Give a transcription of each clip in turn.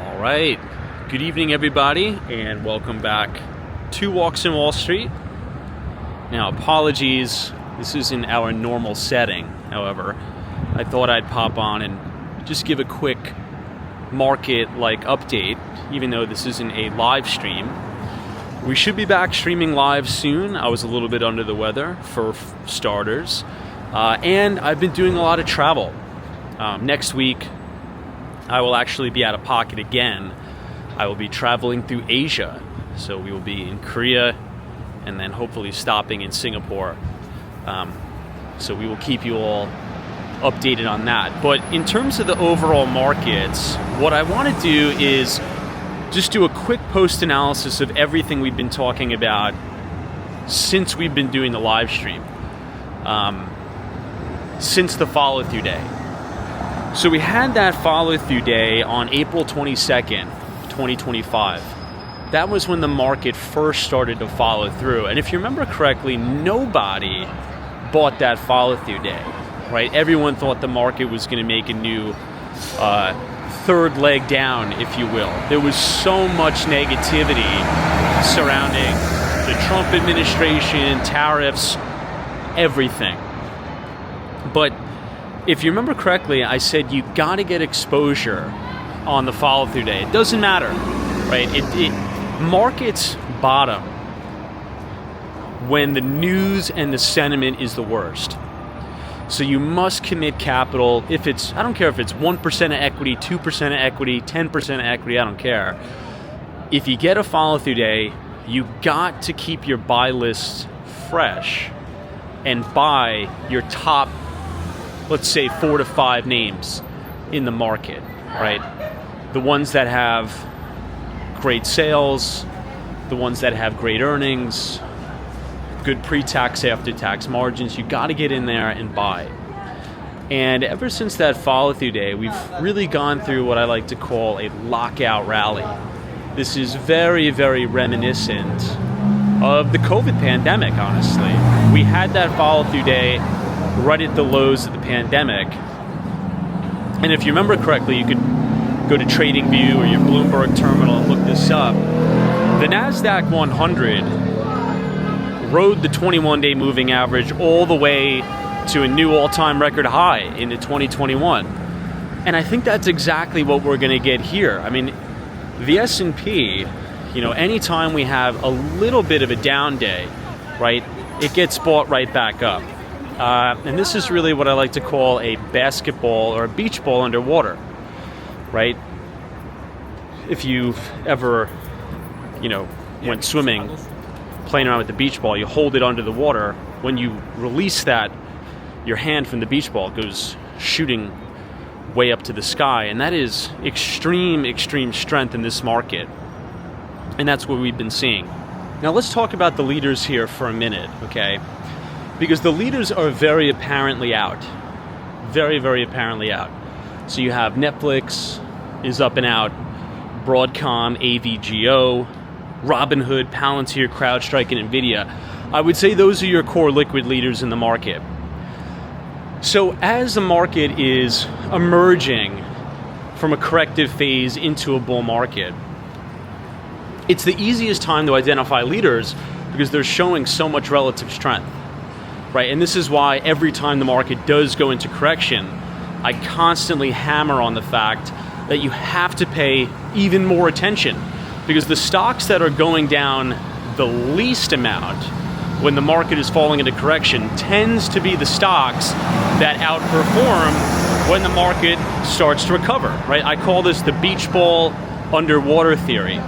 All right. Good evening, everybody, and welcome back to Walks in Wall Street. Now, apologies, this isn't our normal setting. However, I thought I'd pop on and just give a quick market-like update, even though this isn't a live stream. We should be back streaming live soon. I was a little bit under the weather, for starters. And I've been doing a lot of travel. Next week, I will actually be out of pocket again. I will be traveling through Asia. So we will be in Korea and then hopefully stopping in Singapore. So we will keep you all updated on that. But in terms of the overall markets, what I want to do is just do a quick post-analysis of everything we've been talking about since we've been doing the live stream, since the follow-through day. So we had that follow-through day on April 22nd, 2025. That was when the market first started to follow through. And if you remember correctly, nobody bought that follow-through day, right? Everyone thought the market was going to make a new third leg down, if you will. There was so much negativity surrounding the Trump administration, tariffs, everything. But if you remember correctly, I said you got to get exposure on the follow-through day. It doesn't matter, right? Markets bottom when the news and the sentiment is the worst. So you must commit capital. If it's, I don't care if it's 1% of equity, 2% of equity, 10% of equity, I don't care. If you get a follow-through day, you got to keep your buy list fresh and buy your top, let's say 4 to 5 names in the market, right? The ones that have great sales, the ones that have great earnings, good pre-tax, after-tax margins. You got to get in there and buy. And ever since that follow-through day, we've really gone through what I like to call a lockout rally. This is very, very reminiscent of the COVID pandemic, honestly. We had that follow-through day right at the lows of the pandemic. And if you remember correctly, you could go to TradingView or your Bloomberg terminal and look this up. The Nasdaq 100 rode the 21-day moving average all the way to a new all-time record high into 2021. And I think that's exactly what we're going to get here. I mean, the S&P, anytime we have a little bit of a down day, right, it gets bought right back up. And this is really what I like to call a basketball or a beach ball underwater, right? If you've ever, went swimming, playing around with the beach ball, you hold it under the water. When you release that, your hand from the beach ball goes shooting way up to the sky. And that is extreme, extreme strength in this market. And that's what we've been seeing. Now let's talk about the leaders here for a minute, okay? Because the leaders are very apparently out. Very, very apparently out. So you have Netflix is up and out, Broadcom, AVGO, Robinhood, Palantir, CrowdStrike, and NVIDIA. I would say those are your core liquid leaders in the market. So as the market is emerging from a corrective phase into a bull market, it's the easiest time to identify leaders because they're showing so much relative strength. Right, and this is why every time the market does go into correction, I constantly hammer on the fact that you have to pay even more attention because the stocks that are going down the least amount when the market is falling into correction tends to be the stocks that outperform when the market starts to recover, right? I call this the beach ball underwater theory.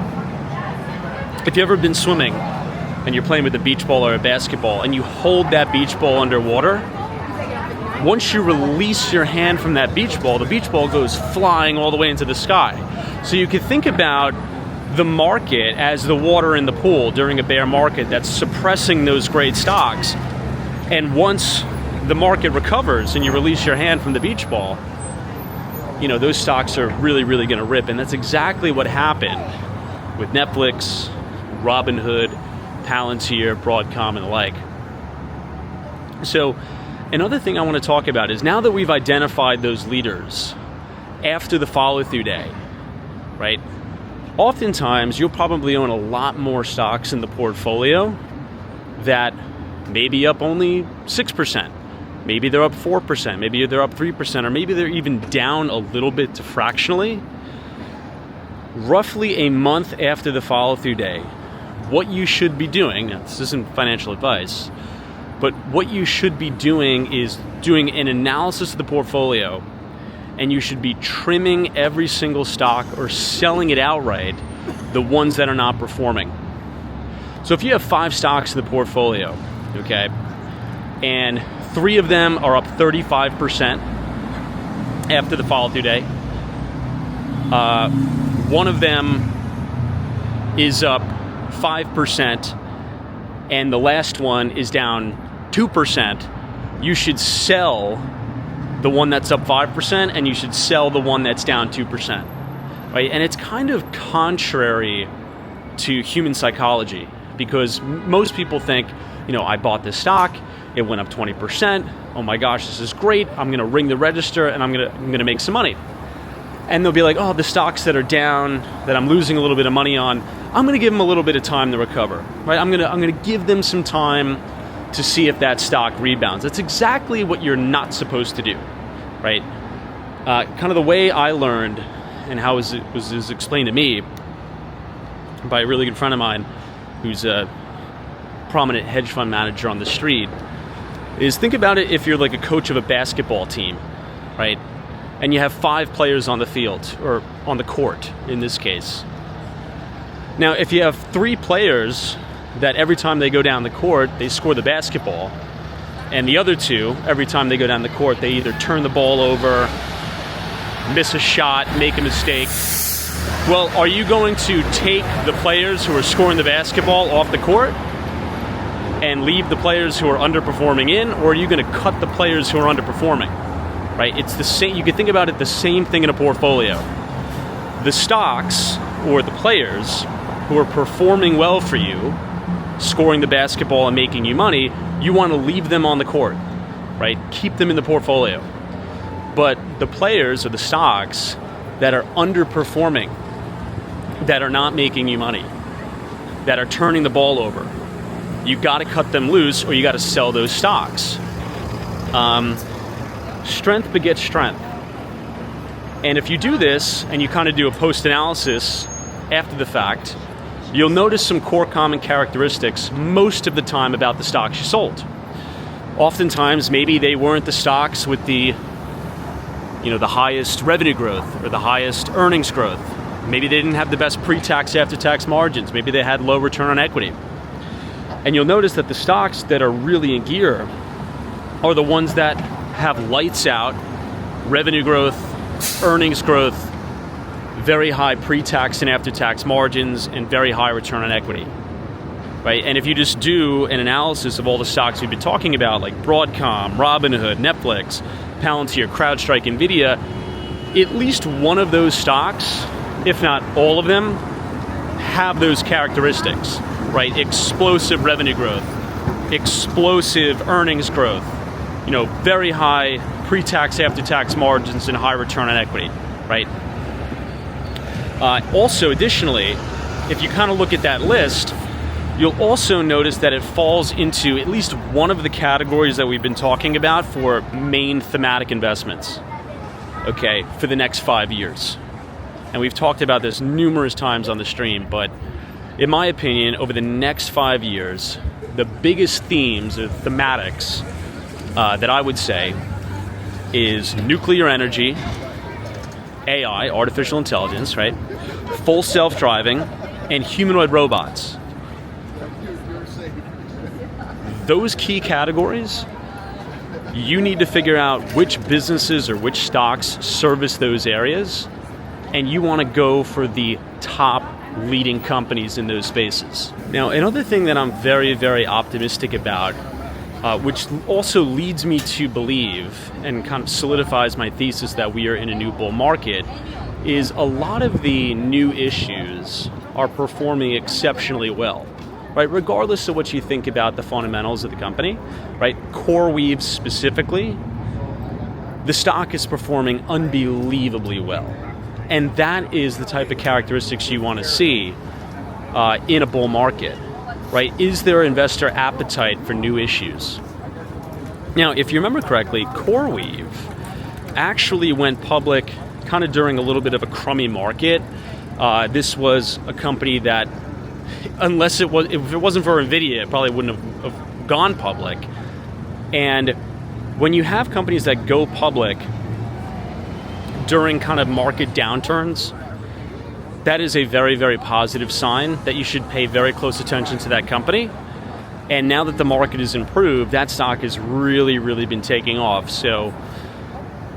If you've ever been swimming and you're playing with a beach ball or a basketball and you hold that beach ball underwater, once you release your hand from that beach ball, the beach ball goes flying all the way into the sky. So you could think about the market as the water in the pool during a bear market that's suppressing those great stocks. And once the market recovers and you release your hand from the beach ball, those stocks are really, really going to rip. And that's exactly what happened with Netflix, Robinhood, Palantir, Broadcom, and the like. So another thing I want to talk about is now that we've identified those leaders after the follow-through day, right? Oftentimes, you'll probably own a lot more stocks in the portfolio that may be up only 6%. Maybe they're up 4%, maybe they're up 3%, or maybe they're even down a little bit to fractionally. Roughly a month after the follow-through day, what you should be doing, now this isn't financial advice, but what you should be doing is doing an analysis of the portfolio, and you should be trimming every single stock or selling it outright, the ones that are not performing. So if you have 5 stocks in the portfolio, okay, and 3 of them are up 35% after the follow-through day, one of them is up 5%, and the last one is down 2%, you should sell the one that's up 5%, and you should sell the one that's down 2%, right? And it's kind of contrary to human psychology, because most people think, I bought this stock, it went up 20%, oh my gosh, this is great, I'm gonna ring the register and I'm gonna make some money. And they'll be like, oh, the stocks that are down, that I'm losing a little bit of money on, I'm gonna give them a little bit of time to recover, right? I'm gonna give them some time to see if that stock rebounds. That's exactly what you're not supposed to do, right? Kind of the way I learned, and how it was explained to me by a really good friend of mine who's a prominent hedge fund manager on the street, is think about it if you're like a coach of a basketball team, right? And you have 5 players on the field, or on the court in this case. Now, if you have 3 players that every time they go down the court, they score the basketball, and the other 2, every time they go down the court, they either turn the ball over, miss a shot, make a mistake. Well, are you going to take the players who are scoring the basketball off the court and leave the players who are underperforming in, or are you going to cut the players who are underperforming? Right? It's the same. You could think about it the same thing in a portfolio. The stocks, or the players who are performing well for you, scoring the basketball and making you money, you want to leave them on the court, right? Keep them in the portfolio. But the players, or the stocks that are underperforming, that are not making you money, that are turning the ball over, you got to cut them loose, or you got to sell those stocks. Strength begets strength. And if you do this, and you kind of do a post-analysis after the fact, you'll notice some core common characteristics most of the time about the stocks you sold. Oftentimes, maybe they weren't the stocks with the highest revenue growth or the highest earnings growth. Maybe they didn't have the best pre-tax, after-tax margins. Maybe they had low return on equity. And you'll notice that the stocks that are really in gear are the ones that have lights out revenue growth, earnings growth, very high pre-tax and after-tax margins, and very high return on equity, right? And if you just do an analysis of all the stocks we've been talking about, like Broadcom, Robinhood, Netflix, Palantir, CrowdStrike, NVIDIA, at least one of those stocks, if not all of them, have those characteristics, right? Explosive revenue growth, explosive earnings growth, very high pre-tax, after-tax margins, and high return on equity, right? Also, additionally, if you kind of look at that list, you'll also notice that it falls into at least one of the categories that we've been talking about for main thematic investments, okay, for the next 5 years. And we've talked about this numerous times on the stream, but in my opinion, over the next 5 years, the biggest themes or thematics that I would say is nuclear energy, AI, artificial intelligence, right? Full self-driving, and humanoid robots. Those key categories, you need to figure out which businesses or which stocks service those areas, and you want to go for the top leading companies in those spaces. Now, another thing that I'm very, very optimistic about, which also leads me to believe and kind of solidifies my thesis that we are in a new bull market, is a lot of the new issues are performing exceptionally well, right? Regardless of what you think about the fundamentals of the company, right? CoreWeave specifically, the stock is performing unbelievably well. And that is the type of characteristics you want to see in a bull market, right? Is there investor appetite for new issues? Now, if you remember correctly, CoreWeave actually went public kind of during a little bit of a crummy market. This was a company that, if it wasn't for NVIDIA, it probably wouldn't have gone public. And when you have companies that go public during kind of market downturns, that is a very, very positive sign that you should pay very close attention to that company. And now that the market is improved, that stock has really, really been taking off. So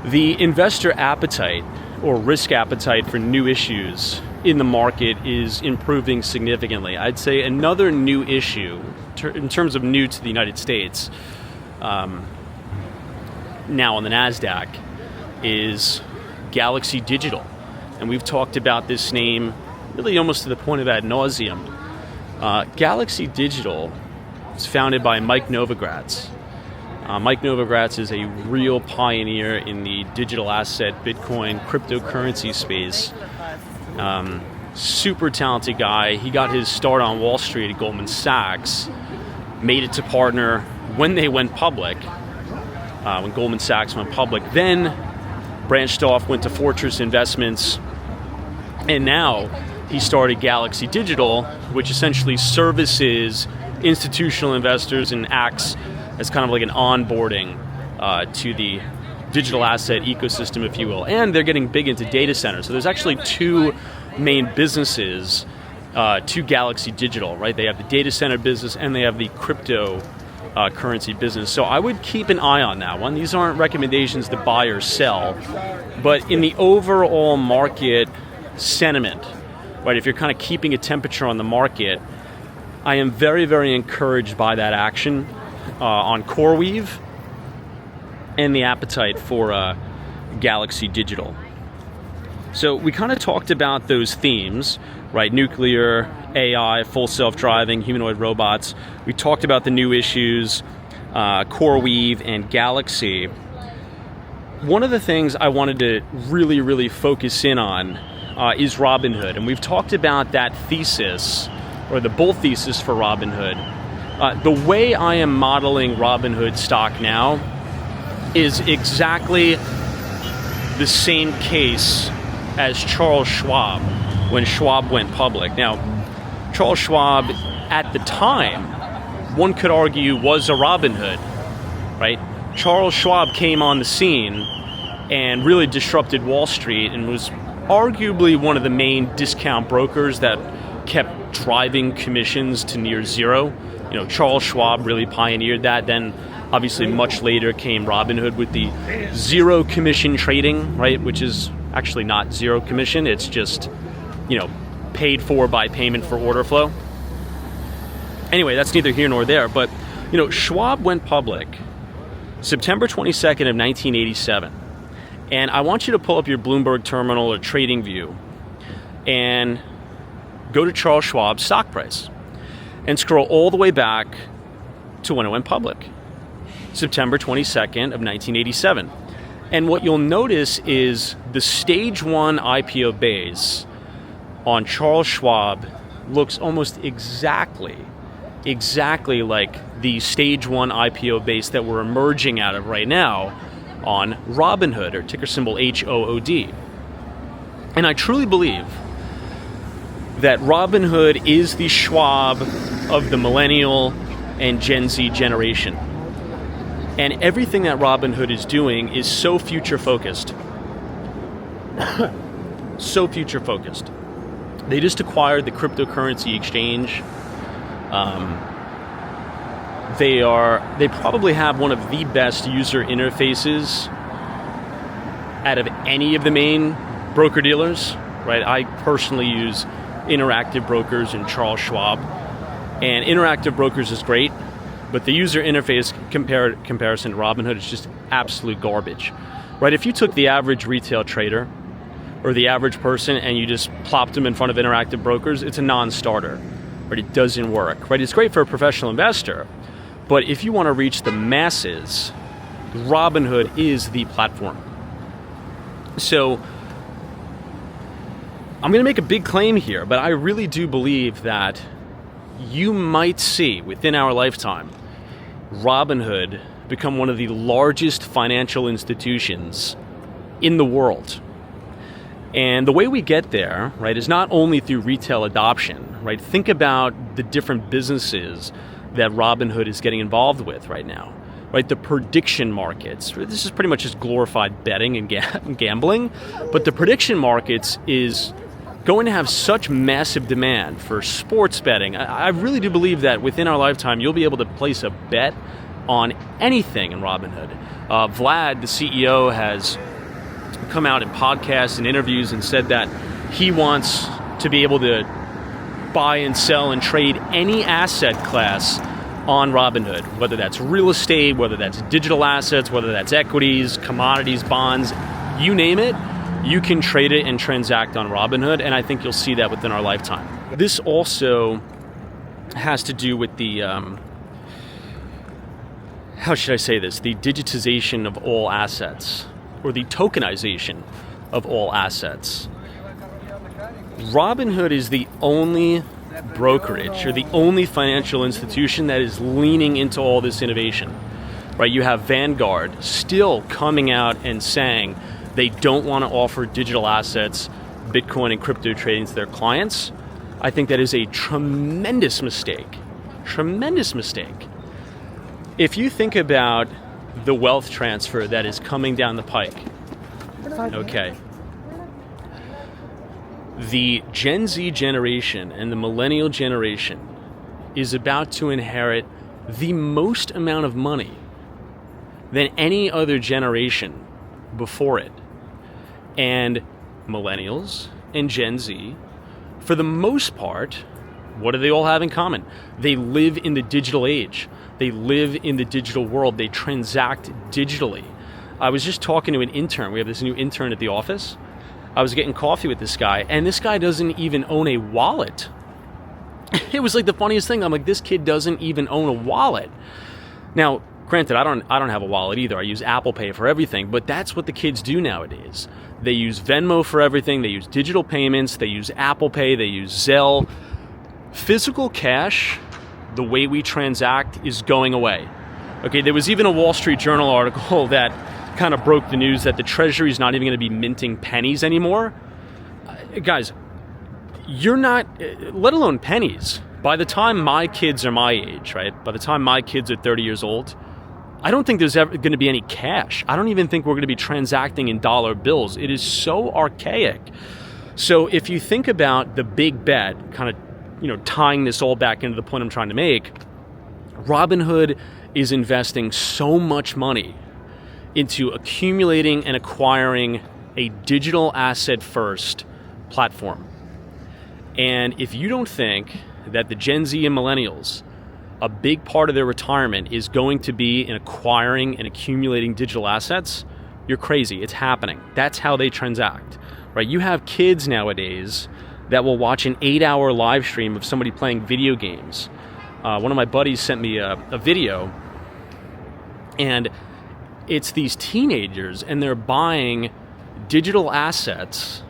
the investor appetite or risk appetite for new issues in the market is improving significantly. I'd say another new issue, in terms of new to the United States, now on the Nasdaq, is GLXY Digital. And we've talked about this name really almost to the point of ad nauseum. GLXY Digital is founded by Mike Novogratz. Mike Novogratz is a real pioneer in the digital asset, Bitcoin, cryptocurrency space. Super talented guy. He got his start on Wall Street at Goldman Sachs, made it to partner when they went public, when Goldman Sachs went public, then branched off, went to Fortress Investments, and now he started GLXY Digital, which essentially services institutional investors and acts as kind of like an onboarding to the digital asset ecosystem, if you will. And they're getting big into data centers. So there's actually two main businesses to GLXY Digital, right? They have the data center business and they have the crypto currency business. So I would keep an eye on that one. These aren't recommendations to buy or sell, but in the overall market sentiment, right? If you're kind of keeping a temperature on the market, I am very, very encouraged by that action on CoreWeave and the appetite for GLXY Digital. So we kind of talked about those themes, right? Nuclear, AI, full self-driving, humanoid robots. We talked about the new issues, CoreWeave and GLXY. One of the things I wanted to really, really focus in on is Robinhood. And we've talked about that thesis, or the bull thesis for Robinhood. The way I am modeling Robinhood stock now is exactly the same case as Charles Schwab when Schwab went public. Now, Charles Schwab at the time, one could argue, was a Robinhood, right? Charles Schwab came on the scene and really disrupted Wall Street and was arguably one of the main discount brokers that kept driving commissions to near zero. You know, Charles Schwab really pioneered that. Then obviously much later came Robinhood with the zero commission trading, right? Which is actually not zero commission. It's just, you know, paid for by payment for order flow. Anyway, that's neither here nor there. But, you know, Schwab went public September 22nd of 1987. And I want you to pull up your Bloomberg terminal or TradingView and go to Charles Schwab's stock price and scroll all the way back to when it went public, September 22nd of 1987. And what you'll notice is the stage one IPO base on Charles Schwab looks almost exactly like the stage one IPO base that we're emerging out of right now on Robinhood, or ticker symbol HOOD. And I truly believe that Robinhood is the Schwab of the millennial and Gen Z generation. And everything that Robinhood is doing is so future focused. So future focused. They just acquired the cryptocurrency exchange. They probably have one of the best user interfaces out of any of the main broker dealers, right? I personally use Interactive Brokers and Charles Schwab, and Interactive Brokers is great, but the user interface comparison to Robinhood is just absolute garbage, right? If you took the average retail trader or the average person and you just plopped them in front of Interactive Brokers, it's a non-starter, right? It doesn't work, right? It's great for a professional investor, but if you want to reach the masses, Robinhood is the platform. So I'm going to make a big claim here, but I really do believe that you might see within our lifetime Robinhood become one of the largest financial institutions in the world. And the way we get there, right, is not only through retail adoption, right? Think about the different businesses that Robinhood is getting involved with right now, right? The prediction markets. This is pretty much just glorified betting and gambling, but the prediction markets is going to have such massive demand for sports betting. I really do believe that within our lifetime, you'll be able to place a bet on anything in Robinhood. Vlad, the CEO, has come out in podcasts and interviews and said that he wants to be able to buy and sell and trade any asset class on Robinhood, whether that's real estate, whether that's digital assets, whether that's equities, commodities, bonds, you name it, you can trade it and transact on Robinhood, and I think you'll see that within our lifetime. This also has to do with the, how should I say this, the digitization of all assets, or the tokenization of all assets. Robinhood is the only brokerage or the only financial institution that is leaning into all this innovation, right? You have Vanguard still coming out and saying they don't want to offer digital assets, Bitcoin and crypto trading to their clients. I think that is a tremendous mistake. Tremendous mistake. If you think about the wealth transfer that is coming down the pike, okay, the Gen Z generation and the millennial generation is about to inherit the most amount of money than any other generation before it. And millennials and Gen Z, for the most part, what do they all have in common? They live in the digital age. They live in the digital world. They transact digitally. I was just talking to an intern. We have this new intern at the office. I was getting coffee with this guy, and this guy doesn't even own a wallet. It was like the funniest thing. I'm like, this kid doesn't even own a wallet. Now, granted, I don't have a wallet either. I use Apple Pay for everything, but that's what the kids do nowadays. They use Venmo for everything. They use digital payments. They use Apple Pay. They use Zelle. Physical cash, the way we transact, is going away. Okay, there was even a Wall Street Journal article that kind of broke the news that the Treasury is not even going to be minting pennies anymore. Guys, you're not, let alone pennies. By the time my kids are my age, right? By the time my kids are 30 years old, I don't think there's ever going to be any cash. I don't even think we're going to be transacting in dollar bills. It is so archaic. So if you think about the big bet, kind of, tying this all back into the point I'm trying to make, Robinhood is investing so much money into accumulating and acquiring a digital asset first platform. And if you don't think that the Gen Z and millennials, a big part of their retirement is going to be in acquiring and accumulating digital assets, you're crazy. It's happening. That's how they transact, right? You have kids nowadays that will watch an 8-hour live stream of somebody playing video games. One of my buddies sent me a video, and it's these teenagers, and they're buying digital assets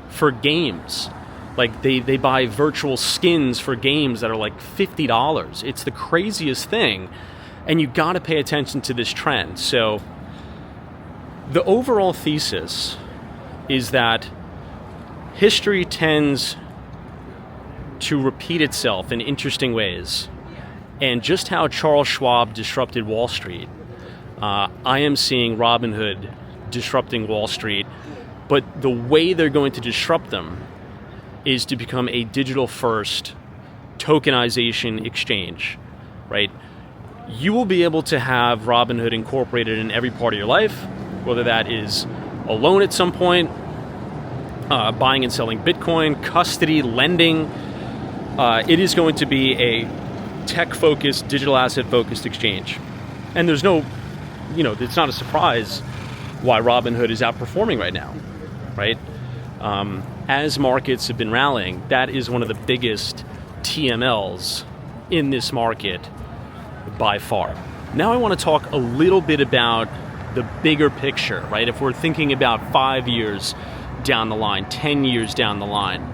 for games. Like they buy virtual skins for games that are like $50. It's the craziest thing, and you got to pay attention to this trend. So the overall thesis is that history tends to repeat itself in interesting ways. And just how Charles Schwab disrupted Wall Street, I am seeing Robinhood disrupting Wall Street. But the way they're going to disrupt them is to become a digital-first tokenization exchange, right? You will be able to have Robinhood incorporated in every part of your life, whether that is a loan at some point, buying and selling Bitcoin, custody, lending. It is going to be a tech-focused, digital asset-focused exchange. And there's no, it's not a surprise why Robinhood is outperforming right now, right? As markets have been rallying, that is one of the biggest TMLs in this market by far. Now I want to talk a little bit about the bigger picture, right? If we're thinking about 5 years, down the line, 10 years down the line.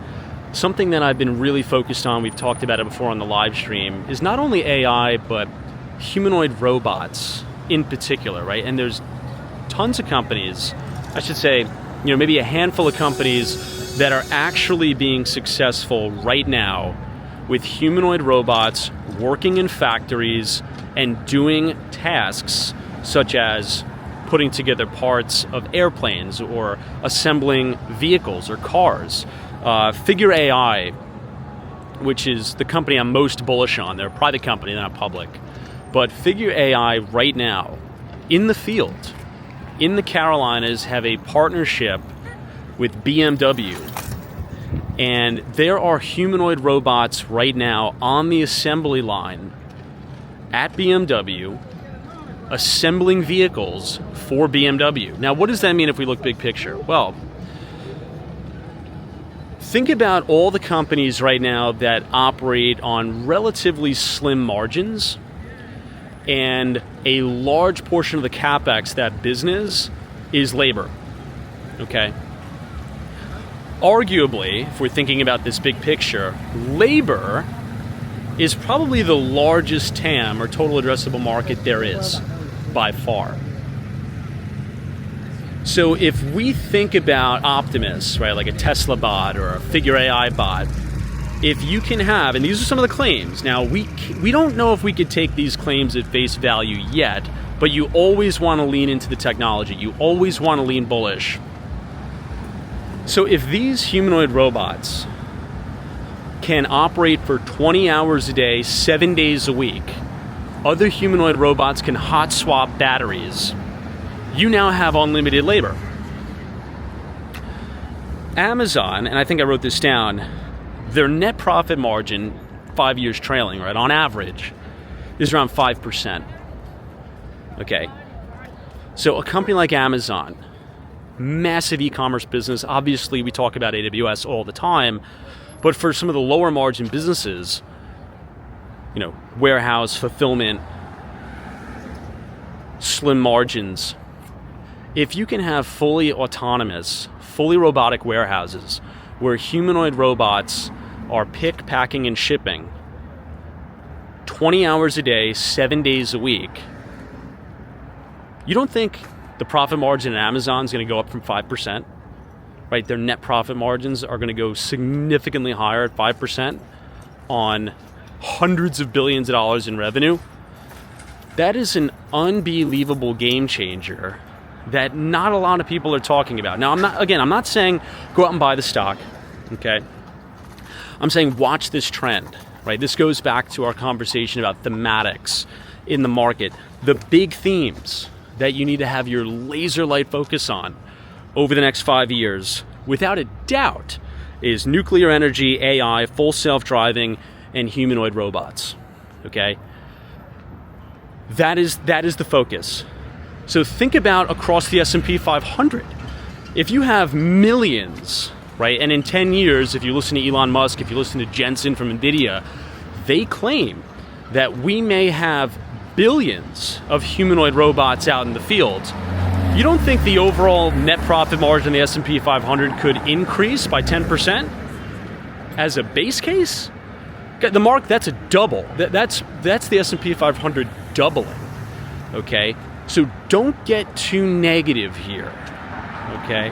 Something that I've been really focused on, we've talked about it before on the live stream, is not only AI, but humanoid robots in particular, right? And there's tons of companies, I should say, maybe a handful of companies that are actually being successful right now with humanoid robots working in factories and doing tasks such as putting together parts of airplanes or assembling vehicles or cars. Figure AI, which is the company I'm most bullish on. They're a private company, they're not public. But Figure AI right now, in the field, in the Carolinas, have a partnership with BMW. And there are humanoid robots right now on the assembly line at BMW, assembling vehicles for BMW. Now, what does that mean if we look big picture? Well, think about all the companies right now that operate on relatively slim margins, and a large portion of the capex, that business, is labor. Okay? Arguably, if we're thinking about this big picture, labor is probably the largest TAM, or total addressable market, there is, by far. So if we think about Optimus, right, like a Tesla bot or a Figure AI bot, if you can have, and these are some of the claims. Now, we don't know if we could take these claims at face value yet, but you always want to lean into the technology. You always want to lean bullish. So if these humanoid robots can operate for 20 hours a day, 7 days a week, other humanoid robots can hot swap batteries, you now have unlimited labor. Amazon, and I think I wrote this down, their net profit margin, 5 years trailing, right, on average, is around 5%. Okay. So a company like Amazon, massive e-commerce business, obviously we talk about AWS all the time, but for some of the lower margin businesses, warehouse, fulfillment, slim margins, if you can have fully autonomous, fully robotic warehouses where humanoid robots are pick, packing, and shipping 20 hours a day, 7 days a week, you don't think the profit margin at Amazon is going to go up from 5%? Right? Their net profit margins are going to go significantly higher at 5% on hundreds of billions of dollars in revenue. That is an unbelievable game changer that not a lot of people are talking about. Now, I'm not saying go out and buy the stock, okay? I'm saying watch this trend, right? This goes back to our conversation about thematics in the market, the big themes that you need to have your laser light focus on over the next 5 years, without a doubt, is nuclear energy, AI, full self-driving, and humanoid robots, okay? That is the focus. So think about across the S&P 500. If you have millions, right, and in 10 years, if you listen to Elon Musk, if you listen to Jensen from NVIDIA, they claim that we may have billions of humanoid robots out in the field. You don't think the overall net profit margin of the S&P 500 could increase by 10% as a base case? The mark, that's a double. That's the S&P 500 doubling, okay? So don't get too negative here, okay?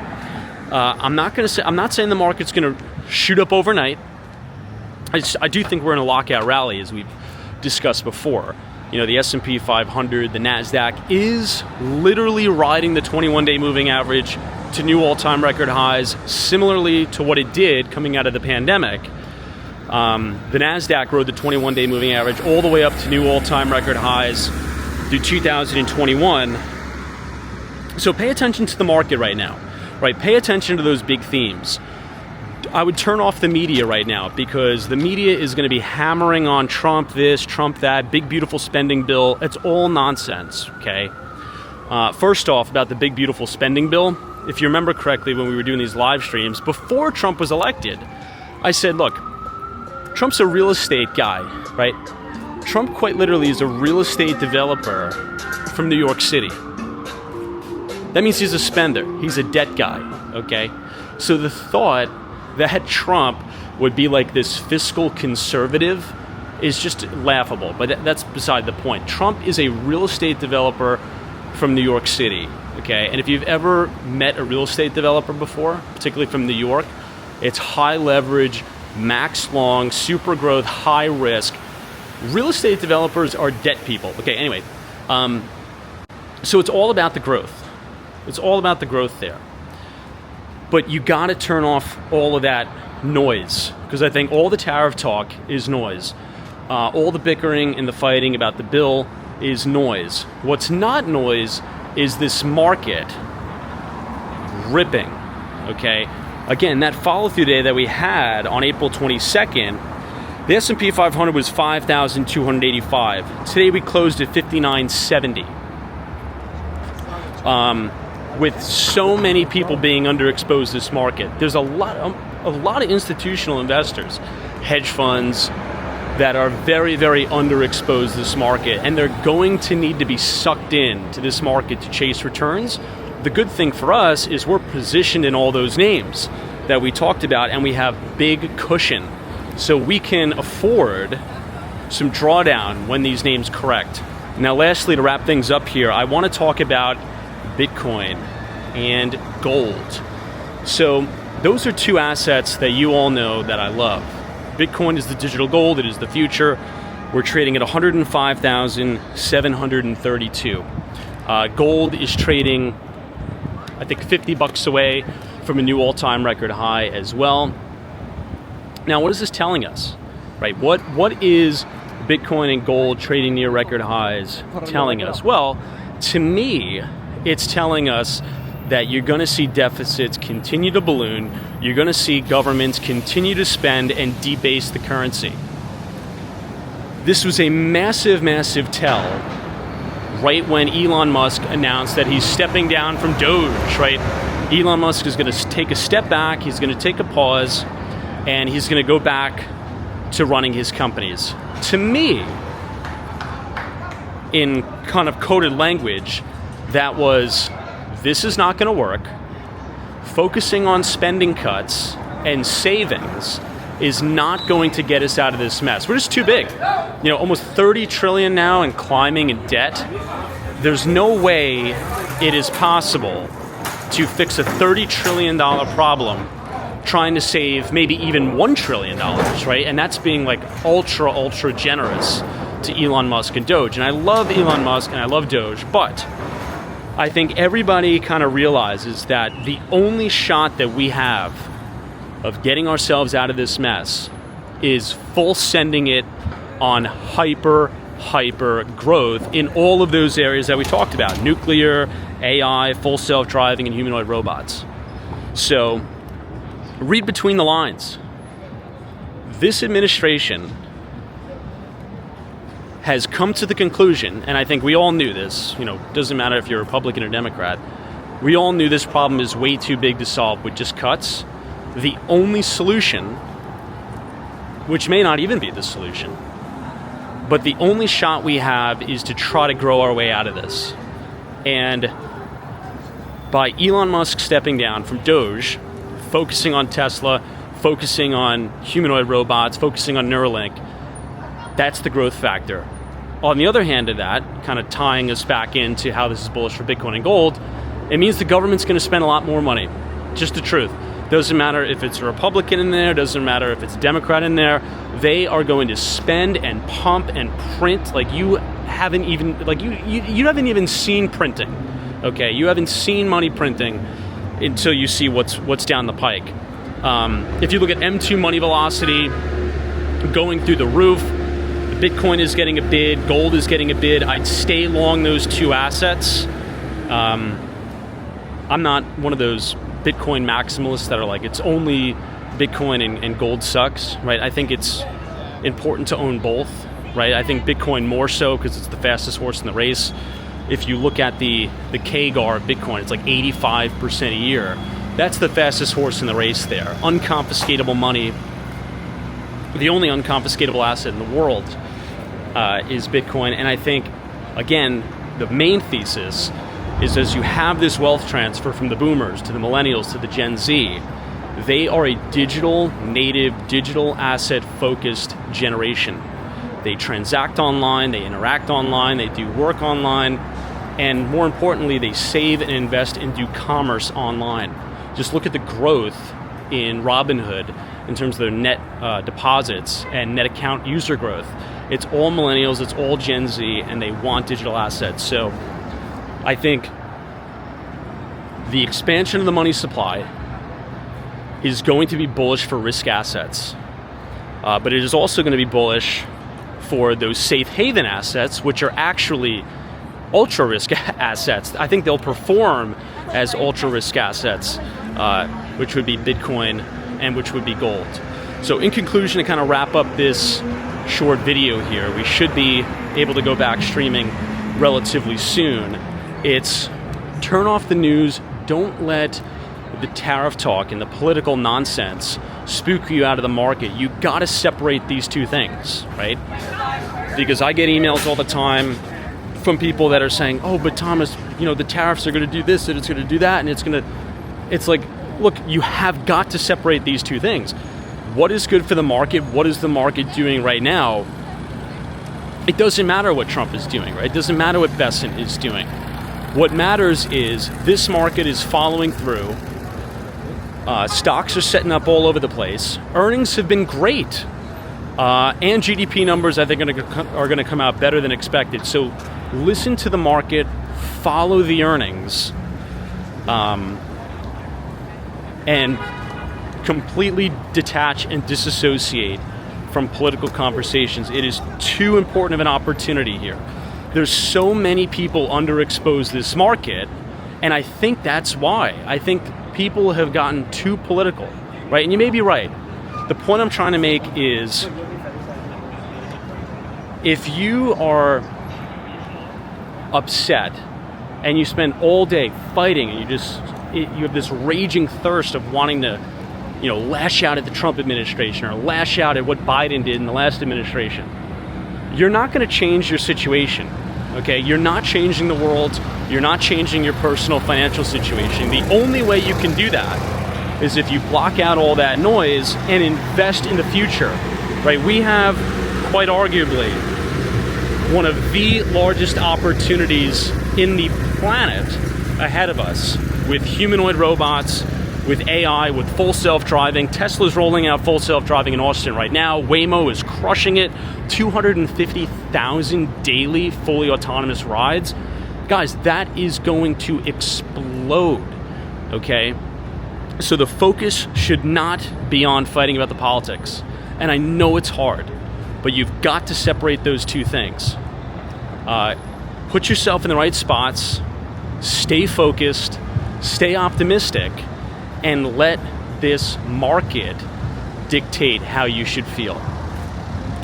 I'm not saying the market's going to shoot up overnight. I do think we're in a lockout rally, as we've discussed before. The S&P 500, the Nasdaq is literally riding the 21-day moving average to new all-time record highs, similarly to what it did coming out of the pandemic. The Nasdaq rode the 21-day moving average all the way up to new all-time record highs through 2021. So pay attention to the market right now, right? Pay attention to those big themes. I would turn off the media right now, because the media is going to be hammering on Trump this, Trump that, big beautiful spending bill. It's all nonsense, okay? First off, about the big beautiful spending bill, if you remember correctly when we were doing these live streams, before Trump was elected, I said, look, Trump's a real estate guy, right? Trump quite literally is a real estate developer from New York City. That means he's a spender. He's a debt guy, okay? So the thought that Trump would be like this fiscal conservative is just laughable, but that's beside the point. Trump is a real estate developer from New York City, okay? And if you've ever met a real estate developer before, particularly from New York, it's high leverage, max long, super growth, high risk. Real estate developers are debt people. Okay, anyway, so it's all about the growth. It's all about the growth there. But you got to turn off all of that noise, because I think all the tariff talk is noise. All the bickering and the fighting about the bill is noise. What's not noise is this market ripping, okay? Again, that follow-through day that we had on April 22nd, the S&P 500 was 5,285. Today we closed at 5,970. With so many people being underexposed to this market, there's a lot of institutional investors, hedge funds, that are very, very underexposed to this market, and they're going to need to be sucked in to this market to chase returns. The good thing for us is we're positioned in all those names that we talked about, and we have big cushion. So we can afford some drawdown when these names correct. Now, lastly, to wrap things up here, I want to talk about Bitcoin and gold. So those are two assets that you all know that I love. Bitcoin is the digital gold. It is the future. We're trading at 105,732. Gold is trading, I think, $50 away from a new all-time record high as well. Now, what is this telling us, right? What is Bitcoin and gold trading near record highs telling us? Well, to me, it's telling us that you're going to see deficits continue to balloon. You're going to see governments continue to spend and debase the currency. This was a massive, massive tell right when Elon Musk announced that he's stepping down from Doge, right? Elon Musk is going to take a step back, he's going to take a pause, and he's going to go back to running his companies. To me, in kind of coded language, that was, this is not going to work. Focusing on spending cuts and savings is not going to get us out of this mess. We're just too big. Almost 30 trillion now and climbing in debt. There's no way it is possible to fix a $30 trillion problem trying to save maybe even $1 trillion, right? And that's being like ultra, ultra generous to Elon Musk and Doge. And I love Elon Musk and I love Doge, but I think everybody kind of realizes that the only shot that we have of getting ourselves out of this mess is full sending it on hyper growth in all of those areas that we talked about: nuclear, AI, full self-driving, and humanoid robots. So read between the lines. This administration has come to the conclusion, and I think we all knew this, doesn't matter if you're Republican or Democrat, we all knew this problem is way too big to solve with just cuts. The only solution, which may not even be the solution, but the only shot we have is to try to grow our way out of this. And by Elon Musk stepping down from Doge, focusing on Tesla, focusing on humanoid robots, focusing on Neuralink, that's the growth factor. On the other hand of that, kind of tying us back into how this is bullish for Bitcoin and gold, it means the government's going to spend a lot more money. Just the truth. Doesn't matter if it's a Republican in there, doesn't matter if it's a Democrat in there, they are going to spend and pump and print like you haven't even, you haven't even seen printing, okay? You haven't seen money printing until you see what's down the pike. If you look at M2 money velocity going through the roof, Bitcoin is getting a bid, gold is getting a bid. I'd stay long those two assets. I'm not one of those Bitcoin maximalists that are like, it's only Bitcoin and gold sucks, right? I think it's important to own both, right? I think Bitcoin more so because it's the fastest horse in the race. If you look at the CAGR of Bitcoin, it's like 85% a year. That's the fastest horse in the race there. Unconfiscatable money. The only unconfiscatable asset in the world is Bitcoin. And I think, again, the main thesis is as you have this wealth transfer from the boomers to the millennials to the Gen Z, They are a digital native, digital asset focused generation. They transact online, they interact online, they do work online, and more importantly, they save and invest and do commerce online. Just look at the growth in Robinhood in terms of their net deposits and net account user growth. It's all millennials, it's all Gen Z, and they want digital assets. So I think the expansion of the money supply is going to be bullish for risk assets, but it is also going to be bullish for those safe haven assets, which are actually ultra risk assets. I think they'll perform as ultra risk assets, which would be Bitcoin and which would be gold. So in conclusion, to kind of wrap up this short video here, we should be able to go back streaming relatively soon. It's turn off the news. Don't let the tariff talk and the political nonsense spook you out of the market. You got to separate these two things, right? Because I get emails all the time from people that are saying, oh, but Thomas, the tariffs are going to do this and it's going to do that, and it's like, look, you have got to separate these two things. What is good for the market? What is the market doing right now? It doesn't matter what Trump is doing, right? It doesn't matter what Besant is doing. What matters is this market is following through. Stocks are setting up all over the place. Earnings have been great. And GDP numbers, I think, are going to come out better than expected. So listen to the market, follow the earnings, and completely detach and disassociate from political conversations. It is too important of an opportunity here. There's so many people underexposed this market, and I think that's why. I think people have gotten too political, right? And you may be right. The point I'm trying to make is, if you are upset and you spend all day fighting and you have this raging thirst of wanting to, lash out at the Trump administration or lash out at what Biden did in the last administration, you're not going to change your situation, okay? You're not changing the world. You're not changing your personal financial situation. The only way you can do that is if you block out all that noise and invest in the future, right? We have, quite arguably, one of the largest opportunities in the planet ahead of us, with humanoid robots, with AI, with full self-driving. Tesla's rolling out full self-driving in Austin right now. Waymo is crushing it. 250,000 daily fully autonomous rides. Guys, that is going to explode, okay? So the focus should not be on fighting about the politics. And I know it's hard, but you've got to separate those two things. Put yourself in the right spots, stay focused, stay optimistic, and let this market dictate how you should feel.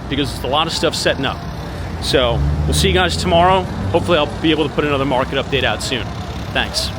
Because there's a lot of stuff setting up. So we'll see you guys tomorrow. Hopefully I'll be able to put another market update out soon. Thanks.